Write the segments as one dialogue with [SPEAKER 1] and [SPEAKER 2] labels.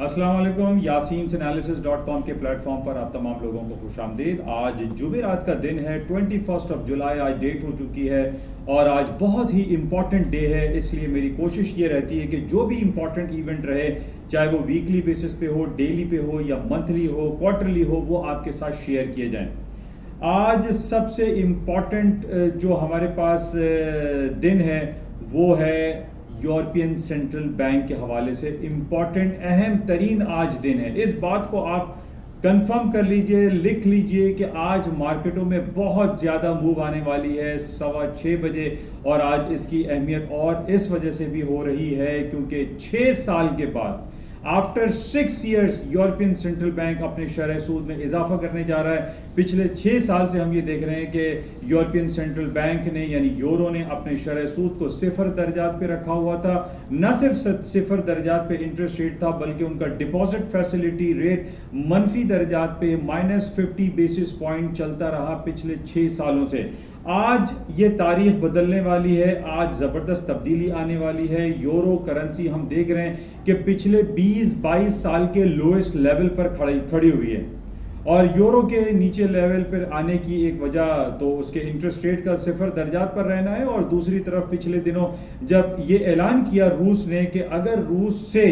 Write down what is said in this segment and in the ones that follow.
[SPEAKER 1] السلام علیکم، YasinSanalysis.com کے پلیٹ فارم پر آپ تمام لوگوں کو خوش آمدید۔ آج جمعرات کا دن ہے، 21 جولائی آج ڈیٹ ہو چکی ہے اور آج بہت ہی امپورٹنٹ ڈے ہے۔ اس لیے میری کوشش یہ رہتی ہے کہ جو بھی امپورٹنٹ ایونٹ رہے، چاہے وہ ویکلی بیسس پہ ہو، ڈیلی پہ ہو یا منتھلی ہو، کوارٹرلی ہو، وہ آپ کے ساتھ شیئر کیے جائیں۔ آج سب سے امپورٹنٹ جو ہمارے پاس دن ہے وہ ہے یورپین سینٹرل بینک کے حوالے سے امپورٹنٹ اہم ترین آج دن ہے۔ اس بات کو آپ کنفرم کر لیجئے، لکھ لیجئے کہ آج مارکیٹوں میں بہت زیادہ موو آنے والی ہے 6:15 بجے، اور آج اس کی اہمیت اور اس وجہ سے بھی ہو رہی ہے کیونکہ 6 سال کے بعد after 6 years European central bank اپنے شرح سود میں اضافہ کرنے جا رہا ہے۔ پچھلے 6 سال سے ہم یہ دیکھ رہے ہیں کہ یورپین سینٹرل بینک نے یعنی یورو نے اپنے شرح سود کو 0 درجات پہ رکھا ہوا تھا۔ نہ صرف 0 درجات پہ انٹرسٹ ریٹ تھا بلکہ ان کا ڈپازٹ فیسلٹی ریٹ منفی درجات پہ -50 بیسس پوائنٹ چلتا رہا پچھلے 6 سالوں سے۔ آج یہ تاریخ بدلنے والی ہے، آج زبردست تبدیلی آنے والی ہے۔ یورو کرنسی ہم دیکھ رہے ہیں کہ پچھلے 20-22 سال کے لوئسٹ لیول پر کھڑی ہوئی ہے، اور یورو کے نیچے لیول پر آنے کی ایک وجہ تو اس کے انٹرسٹ ریٹ کا 0 درجات پر رہنا ہے، اور دوسری طرف پچھلے دنوں جب یہ اعلان کیا روس نے کہ اگر روس سے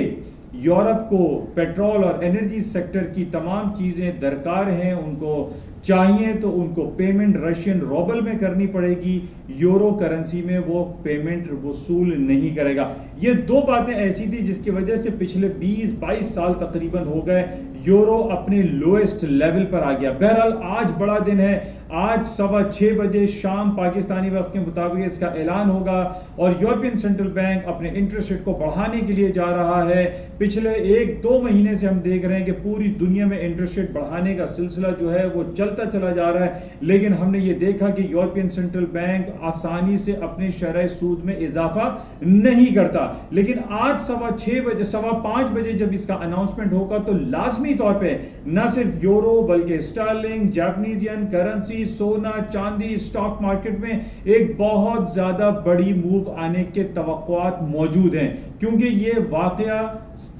[SPEAKER 1] یورپ کو پیٹرول اور انرجی سیکٹر کی تمام چیزیں درکار ہیں، ان کو چاہیے تو ان کو پیمنٹ رشین روبل میں کرنی پڑے گی، یورو کرنسی میں وہ پیمنٹ وصول نہیں کرے گا۔ یہ دو باتیں ایسی تھی جس کی وجہ سے پچھلے 20-22 سال تقریباً ہو گئے یورو اپنے لوئسٹ لیول پر آ گیا۔ بہرحال آج بڑا دن ہے، آج 6:15 بجے شام پاکستانی وقت کے مطابق اس کا اعلان ہوگا، اور یورپین سینٹرل بینک اپنے انٹرسٹ ریٹ کو بڑھانے کے لیے جا رہا ہے۔ پچھلے 1-2 مہینے سے ہم دیکھ رہے ہیں کہ پوری دنیا میں انٹرسٹ ریٹ بڑھانے کا سلسلہ جو ہے وہ چلتا چلا جا رہا ہے، لیکن ہم نے یہ دیکھا کہ یورپین سینٹرل بینک آسانی سے اپنے شرح سود میں اضافہ نہیں کرتا۔ لیکن آج 5:15 بجے جب اس کا اناؤنسمنٹ ہوگا تو لازمی طور پہ نہ صرف یورو بلکہ اسٹرلنگ، جاپنیز ین کرنسی، سونا، چاندی، اسٹاک مارکیٹ میں ایک بہت زیادہ بڑی موو آنے کے توقعات موجود ہیں، کیونکہ یہ واقعہ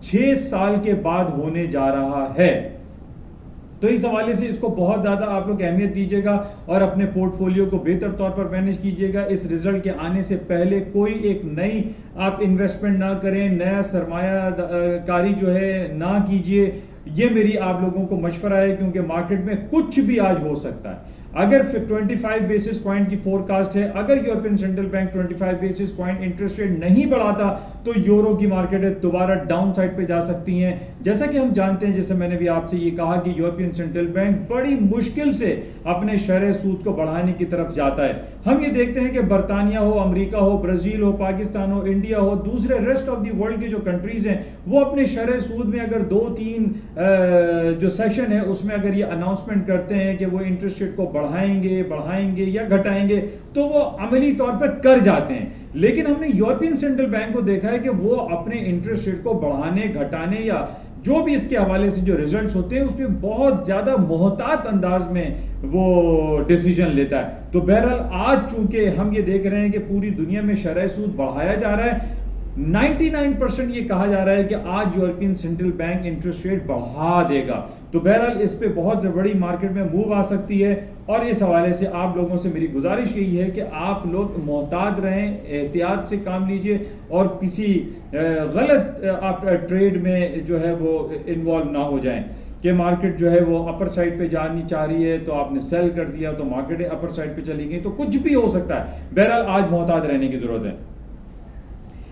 [SPEAKER 1] 6 سال کے بعد ہونے جا رہا ہے۔ تو اس حوالے سے اس کو بہت زیادہ آپ لوگ اہمیت دیجیے گا اور اپنے پورٹ فولیو کو بہتر طور پر مینیج کیجیے گا۔ اس رزلٹ کے آنے سے پہلے کوئی ایک نئی آپ انویسٹمنٹ نہ کریں، نیا سرمایہ کاری جو ہے نہ کیجیے، یہ میری آپ لوگوں کو مشورہ ہے، کیونکہ مارکیٹ میں کچھ بھی آج ہو سکتا ہے۔ اگر 25 بیسس پوائنٹ کی فورکاسٹ ہے، اگر European central bank 25 basis point interest rate نہیں بڑھاتا تو یورو کی مارکیٹ دوبارہ ڈاؤن سائڈ پہ جا سکتی ہیں۔ جیسا کہ ہم جانتے ہیں، جیسے میں نے بھی آپ سے یہ کہا کہ یورپین سینٹرل بینک بڑی مشکل سے اپنے شرح سود کو بڑھانے کی طرف جاتا ہے۔ ہم یہ دیکھتے ہیں کہ برطانیہ ہو، امریکہ ہو، برازیل ہو، پاکستان ہو، انڈیا ہو، دوسرے ریسٹ آف دی ورلڈ کے جو کنٹریز ہیں، وہ اپنے شرح سود میں اگر 2-3 جو سیشن ہے اس میں اگر یہ اناؤنسمنٹ کرتے ہیں کہ وہ انٹرسٹ ریٹ کو بڑھائیں گے یا گھٹائیں گے تو وہ عملی طور پر کر جاتے ہیں۔ لیکن ہم نے یورپین سینٹرل بینک کو دیکھا ہے کہ وہ اپنے انٹرسٹ ریٹ کو بڑھانے، گھٹانے یا جو بھی اس کے حوالے سے جو ریزلٹس ہوتے ہیں اس میں بہت زیادہ محتاط انداز میں وہ ڈیسیجن لیتا ہے۔ تو بہرحال آج چونکہ ہم یہ دیکھ رہے ہیں کہ پوری دنیا میں شرح سود بڑھایا جا رہا ہے، 99% یہ کہا جا رہا ہے کہ آج European central bank interest rate بڑھا دے گا، تو بہرحال اس پہ بہت بڑی مارکیٹ میں موو آ سکتی ہے۔ اور اس حوالے سے آپ لوگوں سے میری گزارش یہی ہے کہ آپ لوگ محتاط رہیں، احتیاط سے کام لیجئے، اور کسی غلط آپ ٹریڈ میں جو ہے وہ انوالو نہ ہو جائیں کہ مارکیٹ جو ہے وہ اپر سائڈ پہ جانی چاہ رہی ہے تو آپ نے سیل کر دیا تو مارکیٹ اپر سائڈ پہ چلی گئی، تو کچھ بھی ہو سکتا ہے۔ بہرحال آج محتاط رہنے کی ضرورت ہے۔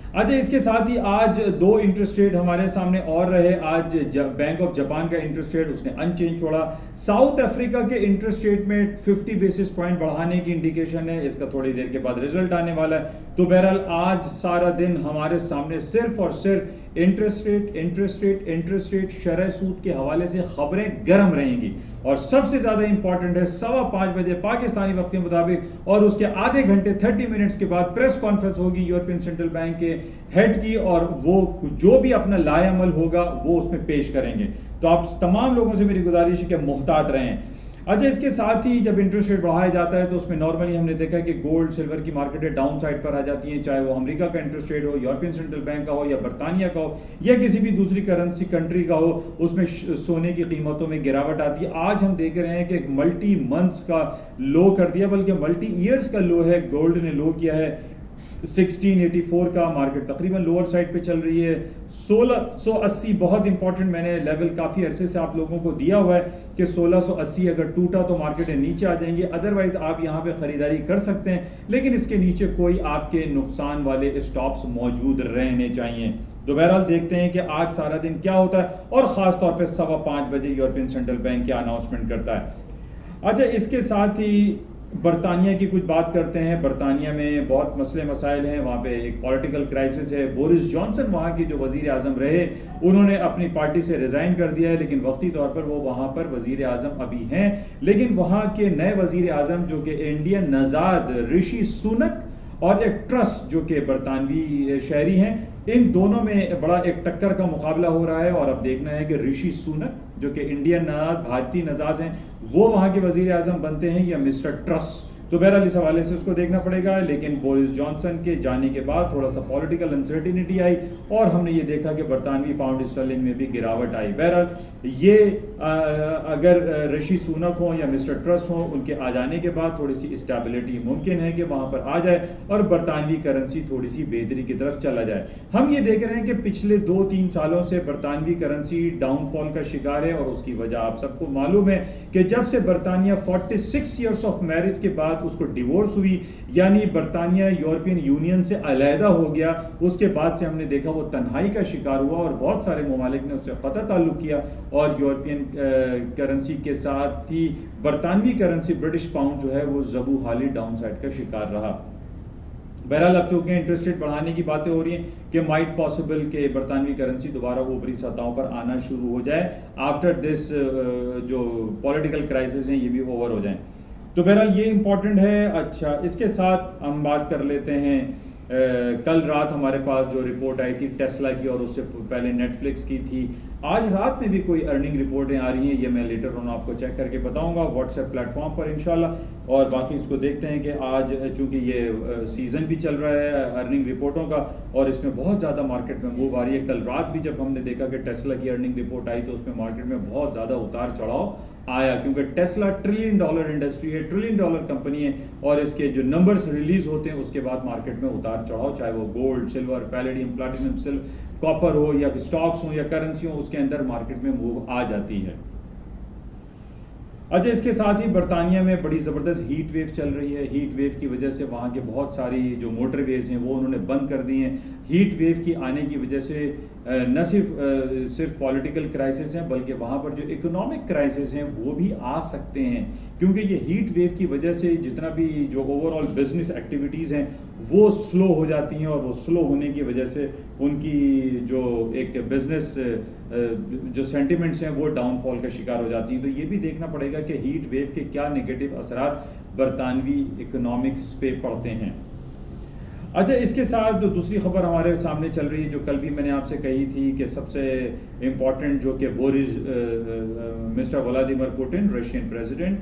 [SPEAKER 1] اچھا، اس کے ساتھ ہی آج 2 انٹرسٹ ریٹ ہمارے سامنے اور رہے۔ آج بینک آف جاپان کا انٹرسٹ ریٹ اس نے انچینج چھوڑا۔ ساؤتھ افریقہ کے انٹرسٹ ریٹ میں 50 بیسس پوائنٹ بڑھانے کی انڈیکیشن ہے، اس کا تھوڑی دیر کے بعد ریزلٹ آنے والا ہے۔ تو بہرحال آج سارا دن ہمارے سامنے صرف اور صرف انٹرسٹ ریٹ شرح سود کے حوالے سے خبریں گرم رہیں گی، اور سب سے زیادہ امپورٹنٹ ہے 5:15 بجے پاکستانی وقت کے مطابق، اور اس کے آدھے گھنٹے 30 منٹس کے بعد پریس کانفرنس ہوگی یورپین سینٹرل بینک کے ہیڈ کی، اور وہ جو بھی اپنا لائے عمل ہوگا وہ اس میں پیش کریں گے۔ تو آپ تمام لوگوں سے میری گزارش ہے کہ محتاط رہیں۔ अच्छा, इसके साथ ही जब इंटरेस्ट रेट बढ़ाया जाता है तो उसमें नॉर्मली हमने देखा कि गोल्ड सिल्वर की मार्केटें डाउन साइड पर आ जाती हैं, चाहे वो अमेरिका का इंटरेस्ट रेट हो, यूरोपियन सेंट्रल बैंक का हो, या बरतानिया का हो, या किसी भी दूसरी करेंसी कंट्री का हो, उसमें सोने की कीमतों में गिरावट आती है। आज हम देख रहे हैं कि एक मल्टी मंथ्स का लो कर दिया, बल्कि मल्टी ईयर्स का लो है, गोल्ड ने लो किया है 1684 का। मार्केट तकरीबन लोअर साइड पे चल रही है। 1680 बहुत इंपॉर्टेंट, मैंने लेवल काफ़ी अरसे से आप लोगों को दिया हुआ है कि 1680 अगर टूटा तो मार्केट नीचे आ जाएंगे, अदरवाइज आप यहाँ पे ख़रीदारी कर सकते हैं, लेकिन इसके नीचे कोई आपके नुकसान वाले स्टॉप्स मौजूद रहने चाहिए। तो बहरहाल देखते हैं कि आज सारा दिन क्या होता है, और ख़ास तौर पे 5:15 बजे यूरोपियन सेंट्रल बैंक क्या अनाउंसमेंट करता है। अच्छा, इसके साथ ही बरतानिया की कुछ बात करते हैं। बरतानिया में बहुत मसले मसाइल हैं, वहाँ पे एक पॉलिटिकल क्राइसिस है। बोरिस जॉनसन वहाँ के जो वज़ीर आज़म रहे, उन्होंने अपनी पार्टी से रिज़ाइन कर दिया है, लेकिन वक्ती तौर पर वो वहाँ पर वज़ीर आज़म अभी हैं। लेकिन वहाँ के नए वज़ीर आज़म जो कि इंडियन नज़ाद ऋषि सुनक और एक ट्रस जो कि बरतानवी शहरी हैं, इन दोनों में बड़ा एक टक्कर का मुकाबला हो रहा है। और अब देखना है कि ऋषि सुनक जो कि इंडियन नज़ाद भारतीय नज़ाद हैं, वो वहाँ के वज़ीर आज़म बनते हैं या मिस्टर ट्रस। तो बहरहाल इस हवाले से उसको देखना पड़ेगा। लेकिन बोरिस जॉनसन के जाने के बाद थोड़ा सा पॉलिटिकल अनसर्टिनिटी आई, और हमने ये देखा कि बरतानवी पाउंड स्टर्लिंग में भी गिरावट आई। बहरहाल ये अगर ऋषि सुनक हो या मिस्टर ट्रस हो, उनके आ जाने के बाद थोड़ी सी स्टेबिलिटी मुमकिन है कि वहाँ पर आ जाए और बरतानवी करेंसी थोड़ी सी बेहतरी की तरफ चला जाए। हम ये देख रहे हैं कि पिछले 2-3 सालों से बरतानवी करेंसी डाउनफॉल का शिकार है, और उसकी वजह आप सबको मालूम है कि जब से बरतानिया 46 ईयर्स ऑफ मैरिज के बाद उसको डिवोर्स हुई, यानी बरतानिया यूरोपियन यूनियन से अलहदा हो गया, उसके बाद से हमने देखा वो तन्हाई का शिकार हुआ, और बहुत सारे ममालिक ने उससे क़तअ ताल्लुक़ किया, और यूरोपियन करेंसी के साथ ही बरतानवी करेंसी ब्रिटिश पाउंड जो है वो ज़बू हाली डाउन साइड का शिकार रहा। बहरहाल अब चूंकि इंटरेस्ट रेट बढ़ाने की बातें हो रही हैं कि माइट पॉसिबल के बरतानवी करेंसी दोबारा ऊपरी सतहों पर आना शुरू हो जाए आफ्टर दिस, जो पॉलिटिकल क्राइसिस हैं ये भी ओवर हो जाएं। तो बहरहाल ये इंपॉर्टेंट है। अच्छा, इसके साथ हम बात कर लेते हैं, कल रात हमारे पास जो रिपोर्ट आई थी टेस्ला की, और उससे पहले नेटफ्लिक्स की थी। आज रात में भी कोई अर्निंग रिपोर्टें आ रही हैं, ये मैं लेटर ऑन आपको चेक करके बताऊंगा व्हाट्सएप प्लेटफॉर्म पर इंशाल्लाह। और बाकी इसको देखते हैं कि आज चूंकि ये सीज़न भी चल रहा है अर्निंग रिपोर्टों का, और इसमें बहुत ज़्यादा मार्केट में मूव आ रही है। कल रात भी जब हमने देखा कि टेस्ला की अर्निंग रिपोर्ट आई तो उसमें मार्केट में बहुत ज़्यादा उतार चढ़ाव आया, क्योंकि टेस्ला $1 ट्रिलियन इंडस्ट्री है, $1 ट्रिलियन कंपनी है, और इसके जो नंबर्स रिलीज होते हैं उसके बाद मार्केट में उतार चढ़ाव, चाहे वो gold, silver, palladium, platinum, silver, copper हो, या स्टॉक्स हो, या करेंसी हो, उसके अंदर मार्केट में मूव आ जाती है। अच्छा, इसके साथ ही बरतानिया में बड़ी ज़बरदस्त हीट वेव चल रही है। हीट वेव की वजह से वहाँ के बहुत सारी जो मोटरवेज हैं वो उन्होंने बंद कर दी हैं। हीट वेव की आने की वजह से न सिर्फ पॉलिटिकल क्राइसिस हैं, बल्कि वहाँ पर जो इकोनॉमिक क्राइसिस हैं वो भी आ सकते हैं, क्योंकि ये हीट वेव की वजह से जितना भी जो ओवरऑल बिजनेस एक्टिविटीज़ हैं वो स्लो हो जाती हैं, और वो स्लो होने की वजह से उनकी जो एक बिजनेस जो सेंटिमेंट्स हैं वो डाउनफॉल का शिकार हो जाती हैं। तो ये भी देखना पड़ेगा कि हीट वेव के क्या नेगेटिव असरात बरतानवी इकोनॉमिक्स पे पड़ते हैं। अच्छा, इसके साथ जो दूसरी खबर हमारे सामने चल रही है, जो कल भी मैंने आपसे कही थी कि सबसे इम्पॉर्टेंट जो कि Boris mister Vladimir Putin Russian president,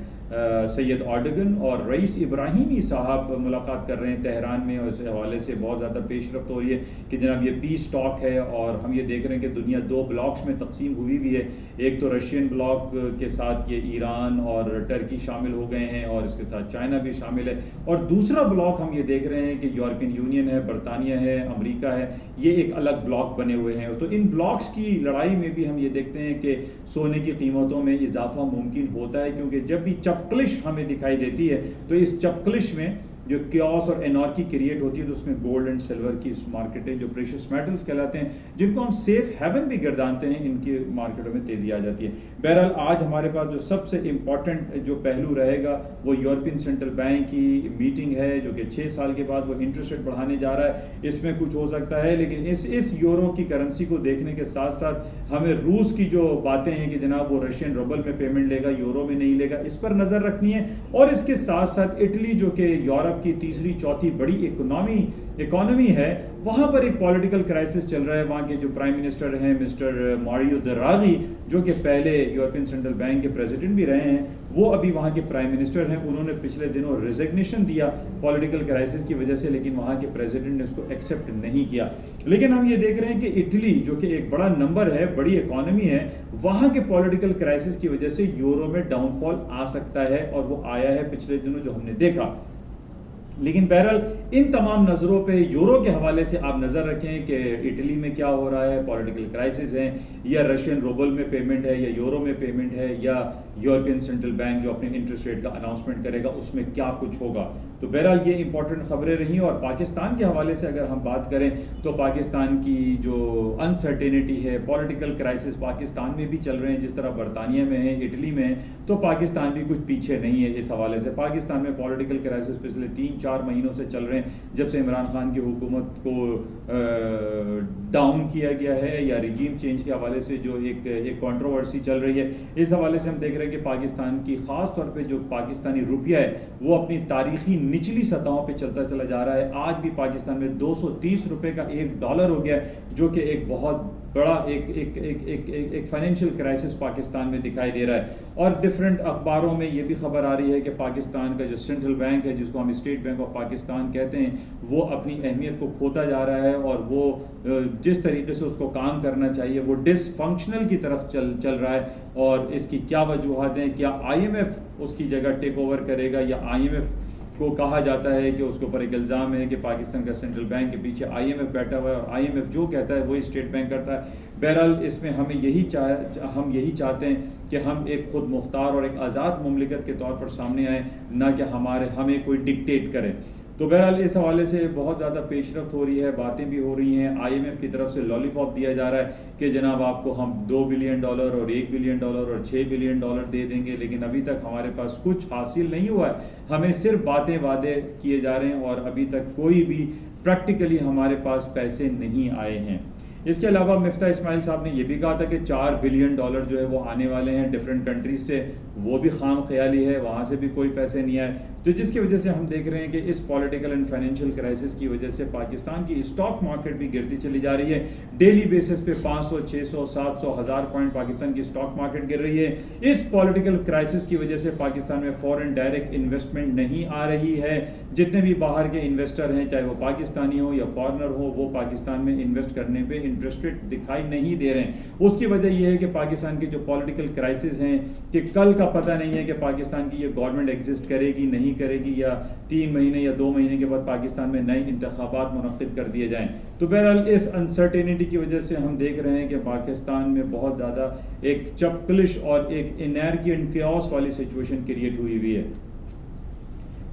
[SPEAKER 1] Syed Erdogan और रईस इब्राहिमी साहब मुलाकात कर रहे हैं तेहरान में, और इस हवाले से बहुत ज़्यादा पेशरफ्त हो रही है कि जनाब ये पीस टॉक है। और हम ये देख रहे हैं कि दुनिया 2 ब्लॉक्स में तकसीम हुई भी है। एक तो रशियन ब्लॉक के साथ ये ईरान और टर्की शामिल हो गए हैं, और इसके साथ चाइना भी शामिल है, और दूसरा ब्लॉक हम ये देख रहे हैं कि यूरोपियन यूनियन है, बरतानिया है, अमेरिका है, ये एक अलग ब्लॉक बने हुए हैं। तो इन ब्लॉक्स की लड़ाई में भी हम ये देखते हैं कि सोने की कीमतों में इजाफा मुमकिन होता है, क्योंकि जब भी चपकलिश हमें दिखाई देती है तो इस चपकलिश में जो क्योस और एनॉर्की क्रिएट होती है, तो उसमें गोल्ड एंड सिल्वर की मार्केटें जो प्रेशियस मेटल्स कहलाते हैं, जिनको हम सेफ हेवन भी गर्दानते हैं, इनकी मार्केटों में तेजी आ जाती है। बहरहाल आज हमारे पास जो सबसे इम्पॉर्टेंट जो पहलू रहेगा वो यूरोपियन सेंट्रल बैंक की मीटिंग है, जो कि 6 साल के बाद वो इंटरेस्ट रेट बढ़ाने जा रहा है। इसमें कुछ हो सकता है, लेकिन इस यूरो की करेंसी को देखने के साथ साथ हमें रूस की जो बातें हैं कि जनाब वो रशियन रूबल में पेमेंट लेगा, यूरो में नहीं लेगा, इस पर नज़र रखनी है। और इसके साथ साथ इटली जो कि यूरोप यूरोप की तीसरी चौथी बड़ी इकोनॉमी है, वहाँ पर एक पॉलिटिकल क्राइसिस चल रहा है। वहाँ के जो प्राइम मिनिस्टर हैं मिस्टर मारियो द्रागी, जो कि पहले यूरोपियन सेंट्रल बैंक के प्रेसिडेंट भी रहे हैं, वो अभी वहाँ के प्राइम मिनिस्टर हैं। उन्होंने पिछले दिनों रिजिग्नेशन दिया पॉलिटिकल क्राइसिस की वजह से, लेकिन वहाँ के प्रेसिडेंट ने उसको एक्सेप्ट नहीं किया। लेकिन हम ये देख रहे हैं कि इटली, जो कि एक बड़ा नंबर है, बड़ी इकोनॉमी है, वहाँ के पॉलिटिकल क्राइसिस की वजह से यूरो में डाउनफॉल आ सकता है, और वो आया है पिछले दिनों जो हमने देखा। लेकिन बहरहाल इन तमाम नज़रों पे यूरो के हवाले से आप नज़र रखें कि इटली में क्या हो रहा है, पॉलिटिकल क्राइसिस है, या रशियन रूबल में पेमेंट है, या यूरो में पेमेंट है, या यूरोपियन सेंट्रल बैंक जो अपने इंटरेस्ट रेट का अनाउंसमेंट करेगा उसमें क्या कुछ होगा। तो बहरहाल ये इंपॉर्टेंट खबरें रही। और पाकिस्तान के हवाले से अगर हम बात करें तो पाकिस्तान की जो अनसर्टेनिटी है, पॉलिटिकल क्राइसिस पाकिस्तान में भी चल रहे हैं, जिस तरह बरतानिया में है, इटली में है, तो पाकिस्तान भी कुछ पीछे नहीं है इस हवाले से। पाकिस्तान में पॉलिटिकल क्राइसिस पिछले 3-4 महीनों से चल रहे हैं, जब से इमरान खान की हुकूमत को डाउन किया गया है, या रिजीम चेंज के हवाले से जो एक कंट्रोवर्सी चल रही है। इस हवाले से हम देख रहे हैं कि पाकिस्तान की ख़ास तौर पे जो पाकिस्तानी रुपया है वो अपनी तारीखी निचली सतहों पे चलता चला जा रहा है। आज भी पाकिस्तान में 230 रुपए का $1 हो गया, जो कि एक बहुत बड़ा एक फाइनेंशियल क्राइसिस पाकिस्तान में दिखाई दे रहा है। और डिफरेंट अखबारों में ये भी खबर आ रही है कि पाकिस्तान का जो सेंट्रल बैंक है, जिसको हम स्टेट बैंक ऑफ पाकिस्तान कहते हैं, वो अपनी अहमियत को खोता जा रहा है, और वो जिस तरीके से उसको काम करना चाहिए वो डिसफंक्शनल की तरफ चल रहा है। और इसकी क्या वजूहत हैं? क्या IMF उसकी जगह टेक ओवर करेगा, या IMF को कहा जाता है कि उसके ऊपर एक इल्ज़ाम है कि पाकिस्तान का सेंट्रल बैंक के पीछे IMF बैठा हुआ है, और IMF जो कहता है वही स्टेट बैंक करता है। बहरहाल इसमें हम यही चाहते हैं कि हम एक खुद मुख्तार और एक आज़ाद मुमलिकत के तौर पर सामने आए, ना कि हमें कोई डिक्टेट करे। तो बहरहाल इस हवाले से बहुत ज़्यादा पेशरफ्त हो रही है, बातें भी हो रही हैं। IMF की तरफ से लॉलीपॉप दिया जा रहा है कि जनाब आपको हम $2 बिलियन और $1 बिलियन और $6 बिलियन दे देंगे, लेकिन अभी तक हमारे पास कुछ हासिल नहीं हुआ है। हमें सिर्फ बातें वादे किए जा रहे हैं, और अभी तक कोई भी प्रैक्टिकली हमारे पास पैसे नहीं आए हैं। इसके अलावा मिफ्ता इस्माइल साहब ने यह भी कहा था कि $4 बिलियन जो है वो आने वाले हैं डिफरेंट कंट्रीज से, वो भी खाम ख्याली है, वहाँ से भी कोई पैसे नहीं आए। तो जिसकी वजह से हम देख रहे हैं कि इस पॉलिटिकल एंड फाइनेंशियल क्राइसिस की वजह से पाकिस्तान की स्टॉक मार्केट भी गिरती चली जा रही है। डेली बेसिस पे 500, 600, 700, 1000 पॉइंट पाकिस्तान की स्टॉक मार्केट गिर रही है। इस पॉलिटिकल क्राइसिस की वजह से पाकिस्तान में फॉरेन डायरेक्ट इन्वेस्टमेंट नहीं आ रही है। जितने भी बाहर के इन्वेस्टर हैं, चाहे वो पाकिस्तानी हो या फॉरनर हो, वो पाकिस्तान में इन्वेस्ट करने पे इंटरेस्टेड दिखाई नहीं दे रहे हैं। उसकी वजह यह है कि पाकिस्तान की जो पॉलिटिकल क्राइसिस हैं, कि कल का पता नहीं है कि पाकिस्तान की ये गवर्नमेंट एग्जिस्ट करेगी नहीं करेगी, या 3 महीने या 2 महीने के बाद पाकिस्तान में नए इंतखाबात मुनक्किद कर दिए जाएं। तो बहरहाल इस अनसर्टेनिटी की वजह से हम देख रहे हैं कि पाकिस्तान में बहुत ज़्यादा एक चपकलिश और एक एनर्जी एंड केओस वाली सिचुएशन क्रिएट हुई है।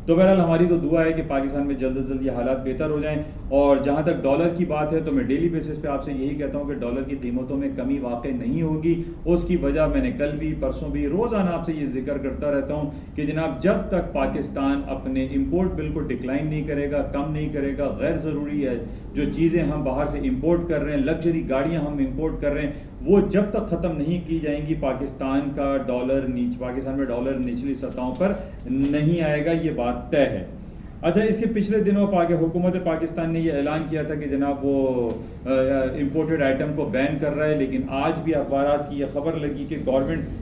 [SPEAKER 1] तो बहरहाल हमारी तो दुआ है कि पाकिस्तान में जल्द से जल्द ये हालात बेहतर हो जाएं। और जहाँ तक डॉलर की बात है, तो मैं डेली बेसिस पे आपसे यही कहता हूँ कि डॉलर की कीमतों में कमी वाकई नहीं होगी। उसकी वजह मैंने कल भी परसों भी रोज़ाना आपसे ये जिक्र करता रहता हूँ कि जनाब जब तक पाकिस्तान अपने इम्पोर्ट बिल को डिक्लाइन नहीं करेगा, कम नहीं करेगा, गैर ज़रूरी है जो चीज़ें हम बाहर से इम्पोर्ट कर रहे हैं, लग्जरी गाड़ियाँ हम इम्पोर्ट कर रहे हैं, वो जब तक ख़त्म नहीं की जाएंगी पाकिस्तान में डॉलर निचली सतहों पर नहीं आएगा, ये बात तय है। अच्छा, इसके पिछले दिनों हुकूमत पाकिस्तान ने यह ऐलान किया था कि जनाब वो इम्पोर्टेड आइटम को बैन कर रहा है, लेकिन आज भी अखबारात की यह खबर लगी कि गवर्नमेंट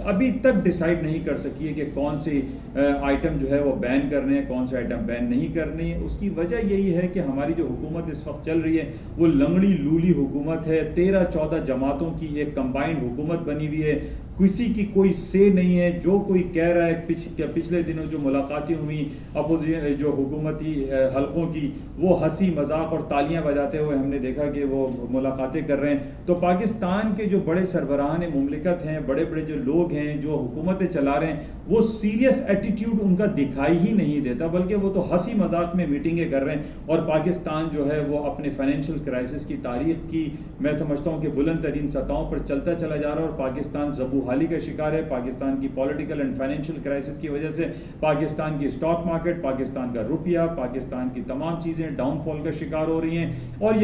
[SPEAKER 1] अभी तक डिसाइड नहीं कर सकी है कि कौन से आइटम जो है वो बैन करने हैं, कौन से आइटम बैन नहीं करने हैं। उसकी वजह यही है कि हमारी जो हुकूमत इस वक्त चल रही है वो लंगड़ी लूली हुकूमत है। 13-14 जमातों की एक कंबाइंड हुकूमत बनी हुई है, किसी की कोई से नहीं है। जो कोई कह रहा है, पिछले दिनों जो मुलाकातें हुई अपोजिशन जो हुकूमती हलकों की, वो हंसी मजाक और तालियां बजाते हुए हमने देखा कि वो मुलाकातें कर रहे हैं। तो पाकिस्तान के जो बड़े सरबराहान मुमलिकत हैं, बड़े बड़े जो लोग हैं जो हुकूमतें चला रहे हैं, वो सीरियस एटीट्यूड उनका दिखाई ही नहीं देता, बल्कि वो तो हंसी मजाक में मीटिंगें कर रहे हैं। और पाकिस्तान जो है वो अपने फाइनेंशियल क्राइसिस की तारीख की मैं समझता हूँ कि बुलंद तरीन सतहों पर चलता चला जा रहा है। और पाकिस्तान ज़बूहाली का शिकार है। पाकिस्तान की पॉलिटिकल एंड फाइनेंशियल क्राइसिस की वजह से पाकिस्तान की स्टॉक मार्केट, पाकिस्तान का रुपया, पाकिस्तान की तमाम चीज़ें डाउनफॉल का शिकार हो रही हैं। और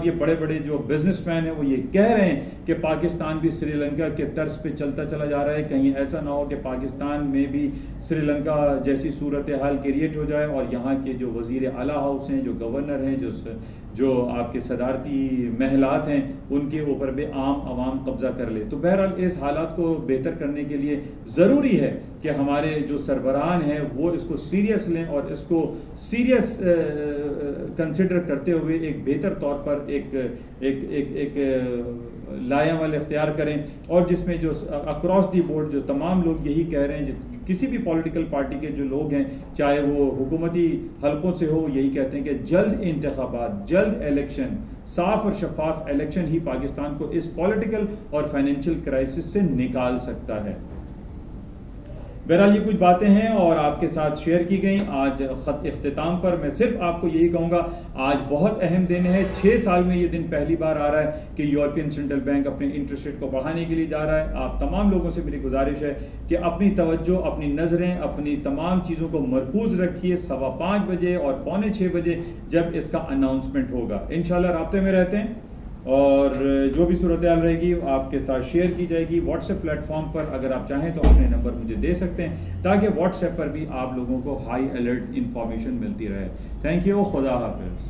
[SPEAKER 1] ये बड़े बड़े जो बिजनेसमैन हैं वो ये कह रहे हैं कि पाकिस्तान भी سری لنکا کے طرز پہ چلتا چلا جا رہا ہے. کہیں ایسا نہ ہو کہ پاکستان میں بھی سری لنکا جیسی صورتحال کریٹ ہو جائے اور یہاں کے جو وزیر اعلیٰ ہاؤس ہیں, جو گورنر ہیں, جو آپ کے صدارتی محلات ہیں, ان کے اوپر بھی عام عوام قبضہ کر لے. تو بہرحال اس حالات کو بہتر کرنے کے لیے ضروری ہے کہ ہمارے جو سربراہان ہیں وہ اس کو سیریس لیں اور اس کو سیریس کنسیڈر کرتے ہوئے ایک بہتر طور پر ایک لائے عمل اختیار کریں, اور جس میں جو اکراس دی بورڈ جو تمام لوگ یہی کہہ رہے ہیں, کسی بھی پولیٹیکل پارٹی کے جو لوگ ہیں چاہے وہ حکومتی حلقوں سے ہو, یہی کہتے ہیں کہ جلد انتخابات, جلد الیکشن, صاف اور شفاف الیکشن ہی پاکستان کو اس پولیٹیکل اور فائنینشیل کرائسس سے نکال سکتا ہے. بہرحال یہ کچھ باتیں ہیں اور آپ کے ساتھ شیئر کی گئیں. آج خط اختتام پر میں صرف آپ کو یہی کہوں گا, آج بہت اہم دن ہے. 6 سال میں یہ دن پہلی بار آ رہا ہے کہ یورپین سینٹرل بینک اپنے انٹرسٹ ریٹ کو بڑھانے کے لیے جا رہا ہے. آپ تمام لوگوں سے میری گزارش ہے کہ اپنی توجہ, اپنی نظریں, اپنی تمام چیزوں کو مرکوز رکھیے 5:15 بجے اور 5:45 بجے جب اس کا اناؤنسمنٹ ہوگا. انشاءاللہ رابطے میں رہتے ہیں اور جو بھی صورتحال رہے گی آپ کے ساتھ شیئر کی جائے گی واٹس ایپ پلیٹ فارم پر. اگر آپ چاہیں تو اپنے نمبر مجھے دے سکتے ہیں تاکہ واٹس ایپ پر بھی آپ لوگوں کو ہائی الرٹ انفارمیشن ملتی رہے. تھینک یو, خدا حافظ.